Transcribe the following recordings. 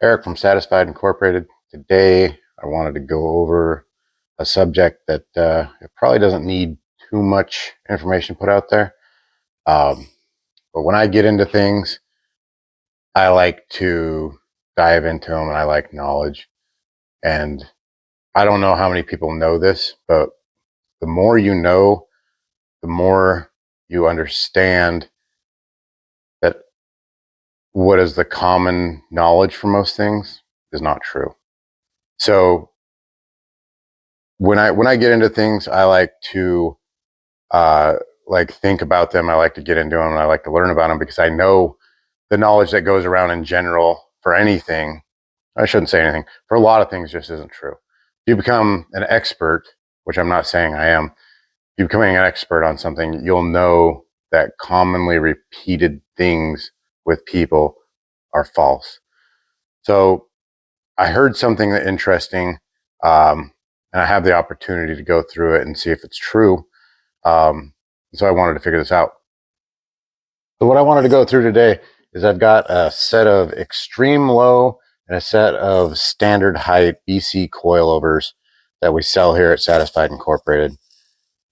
Eric from Satisfied Incorporated. Today, I wanted to go over a subject that it probably doesn't need too much information put out there. But when I get into things, I like to dive into them and I like knowledge. And I don't know how many people know this, but the more you know, the more you understand that what is the common knowledge for most things is not true. So when I get into things, I like to think about them. I like to get into them and I like to learn about them because I know the knowledge that goes around in general for anything. I shouldn't say anything, for a lot of things just isn't true. You become an expert, which I'm not saying I am. You becoming an expert on something, you'll know that commonly repeated things with people are false. So I heard something that interesting, and I have the opportunity to go through it and see if it's true. So I wanted to figure this out. So what I wanted to go through today is I've got a set of extreme low and a set of standard height BC coilovers that we sell here at Satisfied Incorporated.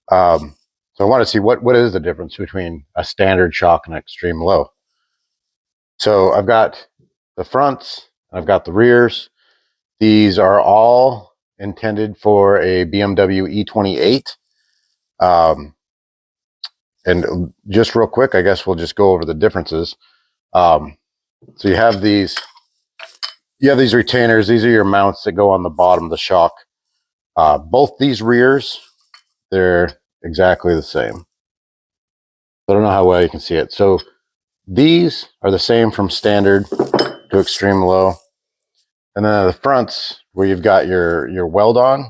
So I want to see what is the difference between a standard shock and an extreme low. So I've got the fronts, I've got the rears. These are all intended for a BMW E28. And just real quick, I guess we'll just go over the differences. So you have these retainers. These are your mounts that go on the bottom of the shock. Both these rears, they're exactly the same. I don't know how well you can see it. So these are the same from standard to extreme low. And then the fronts, where you've got your weld on,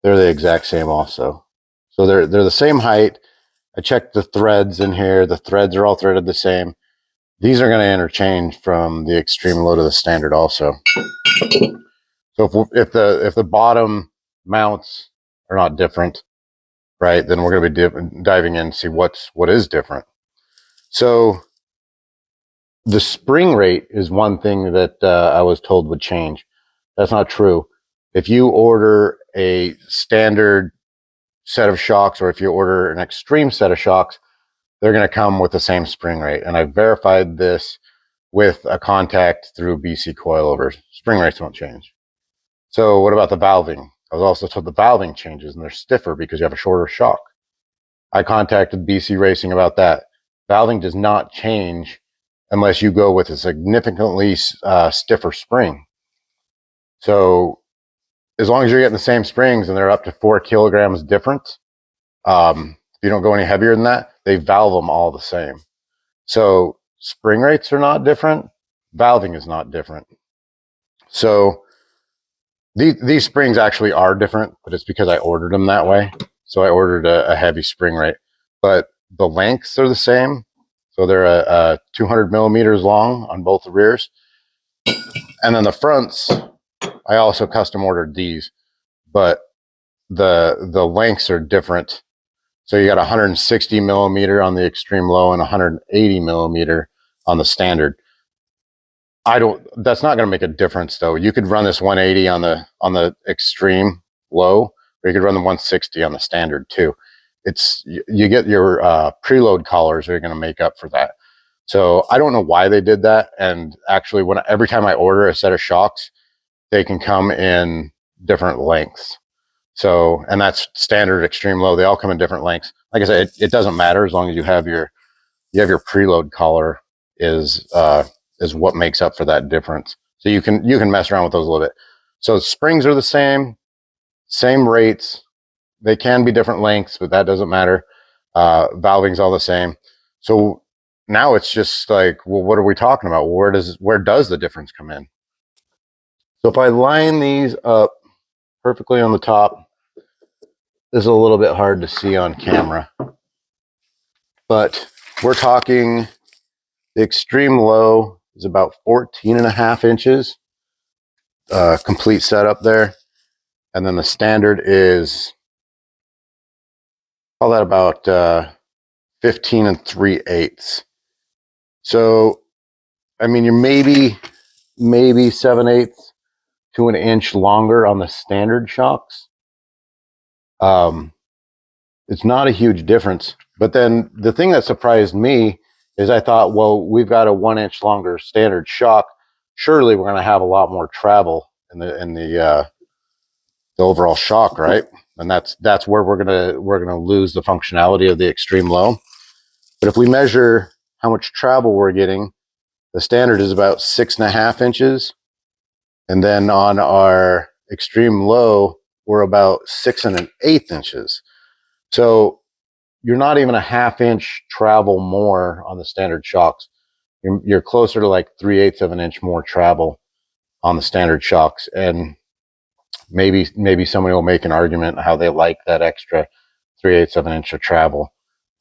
they're the exact same also. So they're the same height. I checked the threads in here. The threads are all threaded the same. These are going to interchange from the extreme low to the standard also. So if the bottom mounts are not different, right, then we're going to be diving in and see what is different. So the spring rate is one thing that I was told would change. That's not true. If you order a standard set of shocks, or if you order an extreme set of shocks, they're going to come with the same spring rate. And I verified this with a contact through BC Coilovers. Spring rates won't change. So what about the valving? I was also told the valving changes and they're stiffer because you have a shorter shock. I contacted BC Racing about that. Valving does not change unless you go with a significantly stiffer spring. So as long as you're getting the same springs and they're up to 4 kilograms difference, if you don't go any heavier than that, they valve them all the same. So spring rates are not different. Valving is not different. So these springs actually are different, but it's because I ordered them that way. So I ordered a heavy spring rate, but the lengths are the same. So they're a 200 millimeters long on both the rears. And then the fronts, I also custom ordered these, but the lengths are different. So you got 160 millimeter on the extreme low and 180 millimeter on the standard. That's not going to make a difference though. You could run this 180 on the extreme low, or you could run the 160 on the standard too. You get your preload collars are going to make up for that. So I don't know why they did that. And actually, every time I order a set of shocks, they can come in different lengths. So, and that's standard, extreme low. They all come in different lengths. Like I said, it doesn't matter as long as you have your preload collar is what makes up for that difference. So you can mess around with those a little bit. So springs are the same rates. They can be different lengths, but that doesn't matter. Valving's all the same. So now it's just like, well, what are we talking about? Where does the difference come in? So if I line these up perfectly on the top, this is a little bit hard to see on camera, but we're talking the extreme low is about 14.5 inches, complete setup there. And then the standard is, call that about 15 3/8. So, I mean, you're maybe maybe 7/8 to an inch longer on the standard shocks. It's not a huge difference. But then the thing that surprised me is I thought, well, we've got a 1 inch longer standard shock. Surely we're going to have a lot more travel in the overall shock, right? And that's where we're gonna lose the functionality of the extreme low. But if we measure how much travel we're getting, the standard is about 6.5 inches, and then on our extreme low, we're about 6.1/8 inches. So you're not even a 1/2 inch travel more on the standard shocks. You're closer to like 3/8 of an inch more travel on the standard shocks. And maybe somebody will make an argument how they like that extra 3/8 of an inch of travel.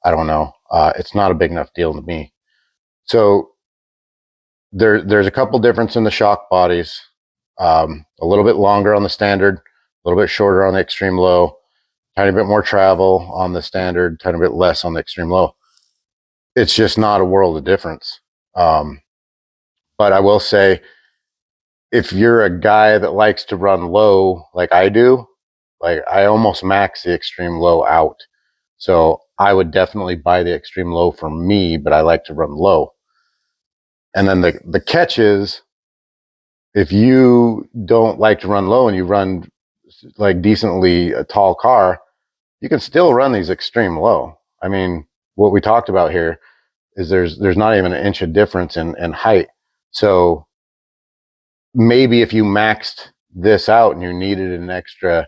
I don't know. It's not a big enough deal to me. So there's a couple difference in the shock bodies. A little bit longer on the standard, a little bit shorter on the extreme low, tiny bit more travel on the standard, tiny bit less on the extreme low. It's just not a world of difference. But I will say, if you're a guy that likes to run low like I do, like I almost max the extreme low out. So I would definitely buy the extreme low for me, but I like to run low. And then the catch is, if you don't like to run low and you run like decently a tall car, you can still run these extreme low. I mean, what we talked about here is there's not even an inch of difference in height. So maybe if you maxed this out and you needed an extra,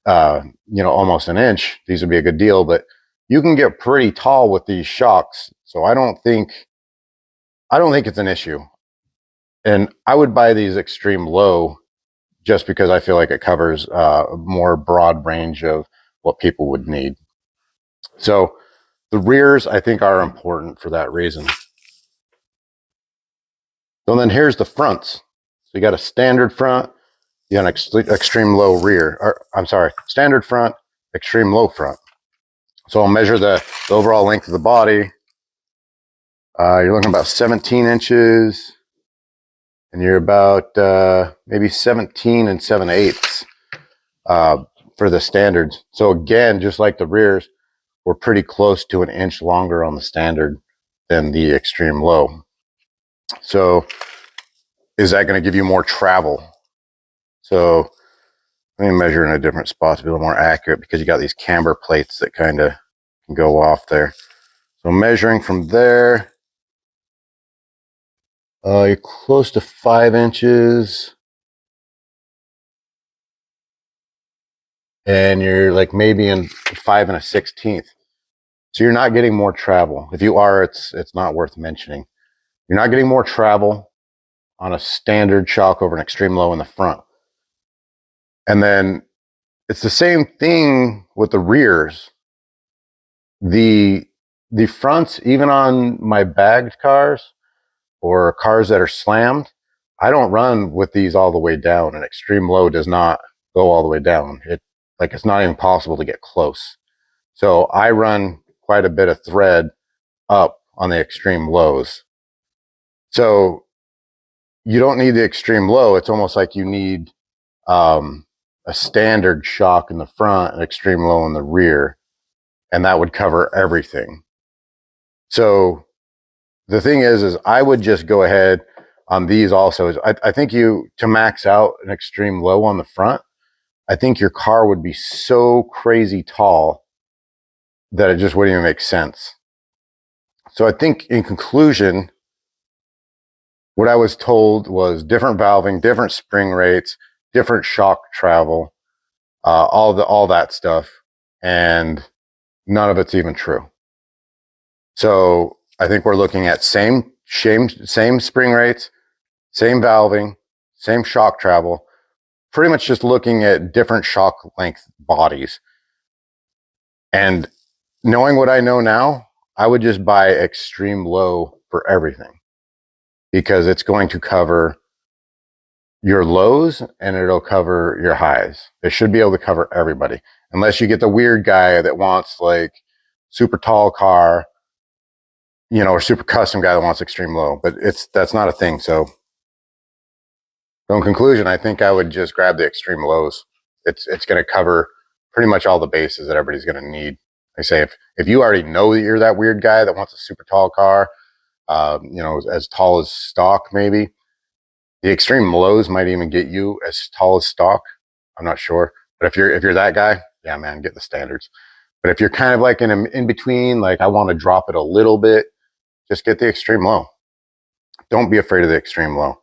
almost an inch, these would be a good deal. But you can get pretty tall with these shocks, so I don't think it's an issue. And I would buy these extreme low just because I feel like it covers a more broad range of what people would need. So the rears, I think, are important for that reason. So then here's the fronts. So you got a standard front, you got an extreme low rear. Or, I'm sorry, standard front, extreme low front. So I'll measure the overall length of the body. You're looking about 17 inches, and you're about maybe 17 and 7/8 for the standards. So again, just like the rears, we're pretty close to an inch longer on the standard than the extreme low. So is that going to give you more travel? So let me measure in a different spot to be a little more accurate, because you got these camber plates that kind of can go off there. So measuring from there, you're close to 5 inches. And you're like maybe in 5 1/16. So you're not getting more travel. If you are, it's not worth mentioning. You're not getting more travel on a standard shock over an extreme low in the front. And then it's the same thing with the rears. The fronts, even on my bagged cars or cars that are slammed, I don't run with these all the way down. An extreme low does not go all the way down. It's not even possible to get close. So I run quite a bit of thread up on the extreme lows. So you don't need the extreme low. It's almost like you need a standard shock in the front, an extreme low in the rear, and that would cover everything. So the thing is I would just go ahead on these also. I think to max out an extreme low on the front, I think your car would be so crazy tall that it just wouldn't even make sense. So I think in conclusion, what I was told was different valving, different spring rates, different shock travel, all that stuff, and none of it's even true. So I think we're looking at same spring rates, same valving, same shock travel, pretty much just looking at different shock length bodies. And knowing what I know now, I would just buy extreme low for everything, because it's going to cover your lows and it'll cover your highs. It should be able to cover everybody, unless you get the weird guy that wants like super tall car, or super custom guy that wants extreme low, but that's not a thing. So So in conclusion, I think I would just grab the extreme lows. It's going to cover pretty much all the bases that everybody's going to need. I say if you already know that you're that weird guy that wants a super tall car, you know, as tall as stock, maybe the extreme lows might even get you as tall as stock. I'm not sure, but if you're that guy, yeah, man, get the standards. But if you're kind of like in between, like I want to drop it a little bit, just get the extreme low. Don't be afraid of the extreme low.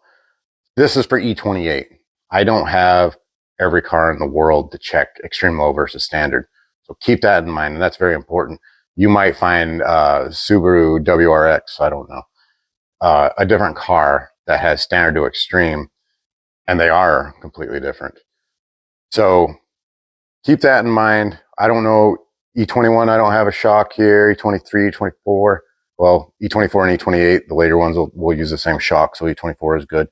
This is for E28. I don't have every car in the world to check extreme low versus standard. So keep that in mind, and that's very important. You might find Subaru WRX, I don't know, a different car that has standard to extreme, and they are completely different. So keep that in mind. I don't know, E21, I don't have a shock here, E23, E24. Well, E24 and E28, the later ones will use the same shock, so E24 is good.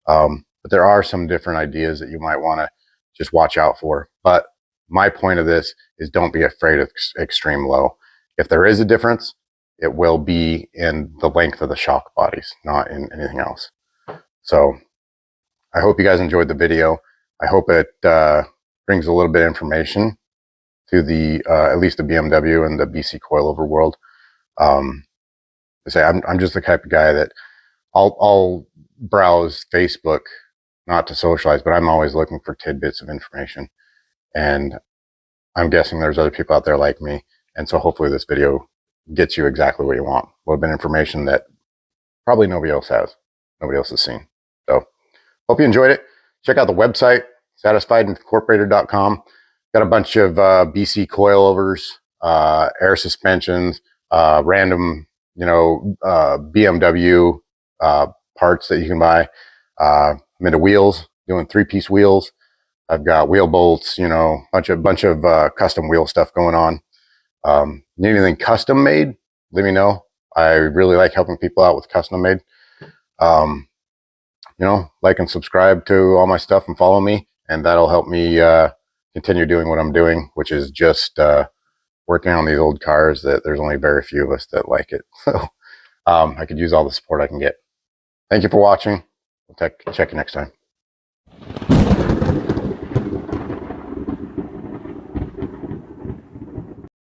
But there are some different ideas that you might want to just watch out for. But my point of this is don't be afraid of extreme low. If there is a difference, it will be in the length of the shock bodies, not in anything else. So I hope you guys enjoyed the video. I hope it brings a little bit of information to the at least the BMW and the BC coilover world. I say I'm just the type of guy that I'll browse Facebook, not to socialize, but I'm always looking for tidbits of information. And I'm guessing there's other people out there like me. And so hopefully this video gets you exactly what you want. A little bit of information that probably nobody else has. Nobody else has seen. So hope you enjoyed it. Check out the website, satisfiedincorporated.com. Got a bunch of BC coilovers, air suspensions, random, you know, BMW parts that you can buy. I'm into wheels, doing 3-piece wheels. I've got wheel bolts, you know, bunch of custom wheel stuff going on. Need anything custom made? Let me know. I really like helping people out with custom made. You know, like and subscribe to all my stuff and follow me, and that'll help me continue doing what I'm doing, which is just working on these old cars that there's only very few of us that like it. So I could use all the support I can get. Thank you for watching. We'll check you next time.